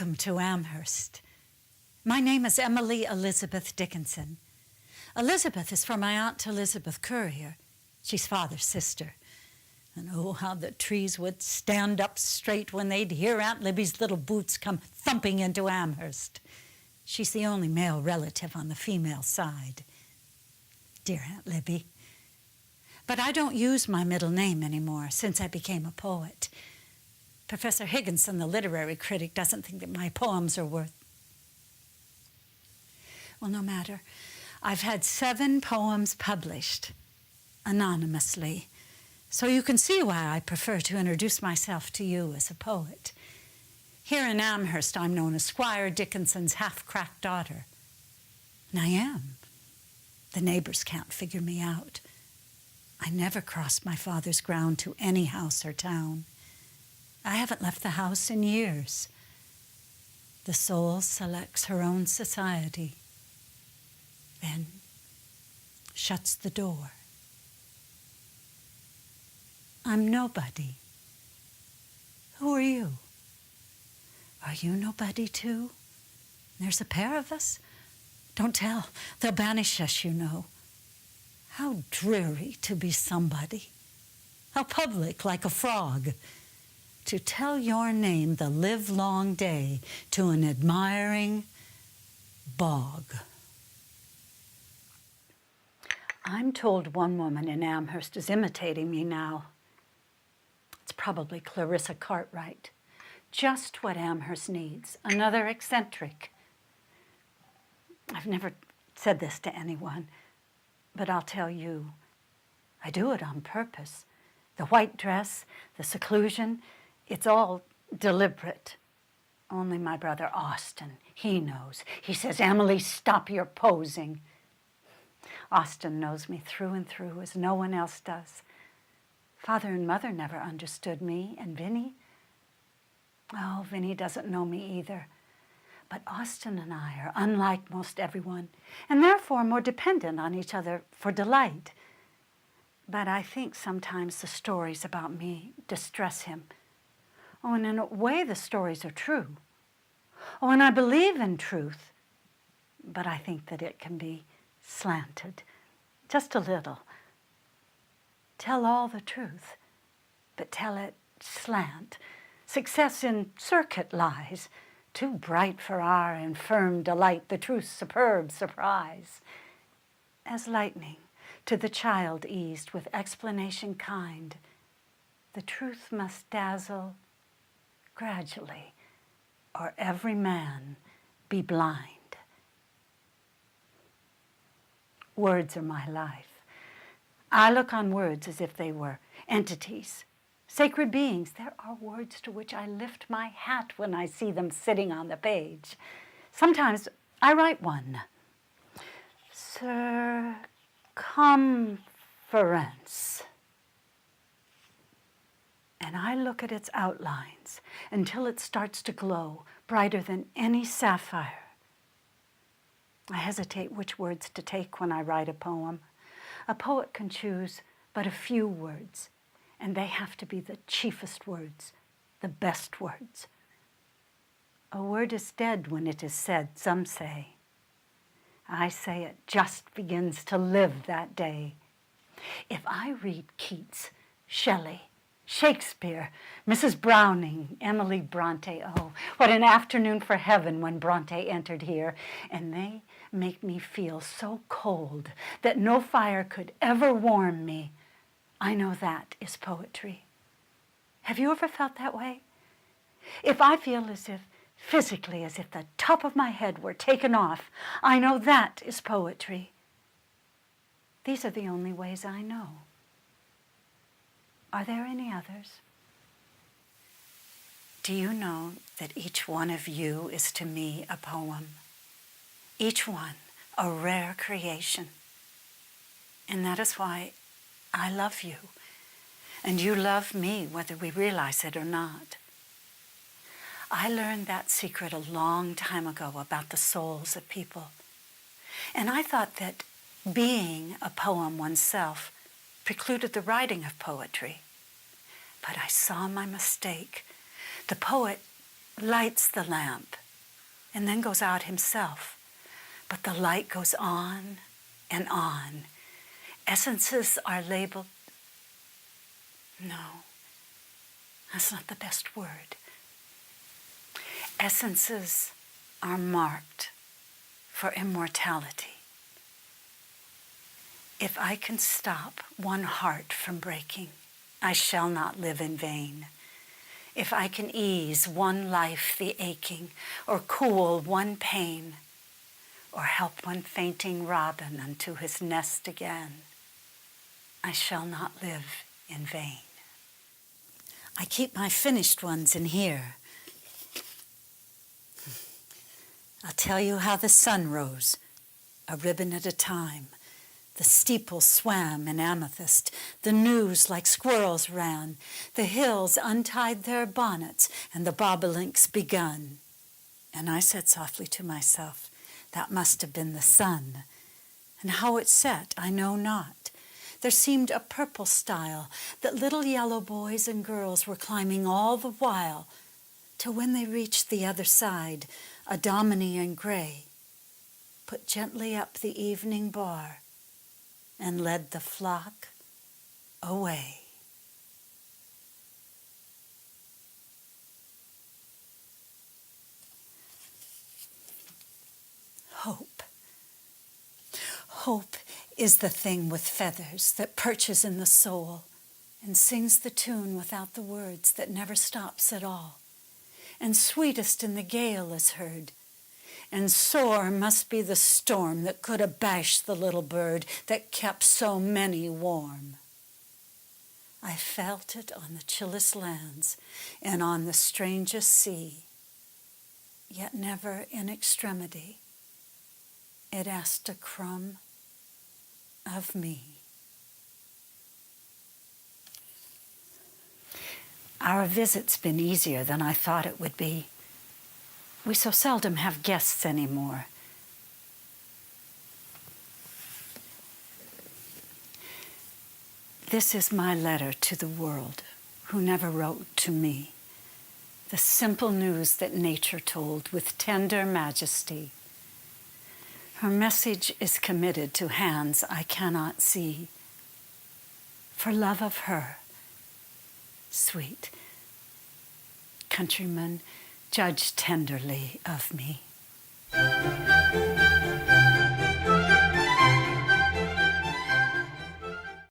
Welcome to Amherst. My name is Emily Elizabeth Dickinson. Elizabeth is for my Aunt Elizabeth Currier. She's Father's sister. And oh, how the trees would stand up straight when they'd hear Aunt Libby's little boots come thumping into Amherst. She's the only male relative on the female side. Dear Aunt Libby. But I don't use my middle name anymore since I became a poet. Professor Higginson, the literary critic, doesn't think that my poems are worth... Well, no matter. I've had 7 poems published anonymously, so you can see why I prefer to introduce myself to you as a poet. Here in Amherst, I'm known as Squire Dickinson's half-cracked daughter. And I am. The neighbors can't figure me out. I never crossed my father's ground to any house or town. I haven't left the house in years. The soul selects her own society, then shuts the door. I'm nobody. Who are you? Are you nobody too? There's a pair of us. Don't tell. They'll banish us, you know. How dreary to be somebody. How public, like a frog. To tell your name the livelong day to an admiring bog. I'm told one woman in Amherst is imitating me now. It's probably Clarissa Cartwright. Just what Amherst needs, another eccentric. I've never said this to anyone, but I'll tell you, I do it on purpose. The white dress, the seclusion, it's all deliberate. Only my brother Austin, he knows. He says, Emily, stop your posing. Austin knows me through and through as no one else does. Father and Mother never understood me, and Vinny? Oh, Vinny doesn't know me either. But Austin and I are unlike most everyone, and therefore more dependent on each other for delight. But I think sometimes the stories about me distress him. Oh, and in a way the stories are true. Oh, and I believe in truth, but I think that it can be slanted, just a little. Tell all the truth, but tell it slant. Success in circuit lies, too bright for our infirm delight, the truth's superb surprise. As lightning to the child eased with explanation kind, the truth must dazzle gradually, or every man be blind. Words are my life. I look on words as if they were entities, sacred beings. There are words to which I lift my hat when I see them sitting on the page. Sometimes I write one. Circumference. And I look at its outlines until it starts to glow brighter than any sapphire. I hesitate which words to take when I write a poem. A poet can choose but a few words, and they have to be the chiefest words, the best words. A word is dead when it is said, some say. I say it just begins to live that day. If I read Keats, Shelley, Shakespeare, Mrs. Browning, Emily Bronte, oh, what an afternoon for heaven when Bronte entered here, and they make me feel so cold that no fire could ever warm me. I know that is poetry. Have you ever felt that way? If I feel as if, physically, as if the top of my head were taken off, I know that is poetry. These are the only ways I know. Are there any others? Do you know that each one of you is to me a poem? Each one a rare creation. And that is why I love you, and you love me whether we realize it or not. I learned that secret a long time ago about the souls of people. And I thought that being a poem oneself precluded the writing of poetry. But I saw my mistake. The poet lights the lamp, and then goes out himself. But the light goes on and on. Essences are labeled. No, that's not the best word. Essences are marked for immortality. If I can stop one heart from breaking, I shall not live in vain. If I can ease one life the aching, or cool one pain, or help one fainting robin unto his nest again, I shall not live in vain. I keep my finished ones in here. I'll tell you how the sun rose, a ribbon at a time. The steeple swam in amethyst, the news like squirrels ran, the hills untied their bonnets, and the bobolinks begun. And I said softly to myself, that must have been the sun. And how it set, I know not. There seemed a purple stile that little yellow boys and girls were climbing all the while, till when they reached the other side, a dominie in gray put gently up the evening bar and led the flock away. Hope. Hope is the thing with feathers that perches in the soul and sings the tune without the words that never stops at all. And sweetest in the gale is heard. And sore must be the storm that could abash the little bird that kept so many warm. I felt it on the chillest lands and on the strangest sea, yet never in extremity it asked a crumb of me. Our visit's been easier than I thought it would be. We so seldom have guests anymore. This is my letter to the world, who never wrote to me. The simple news that nature told with tender majesty. Her message is committed to hands I cannot see. For love of her, sweet countrymen, judge tenderly of me.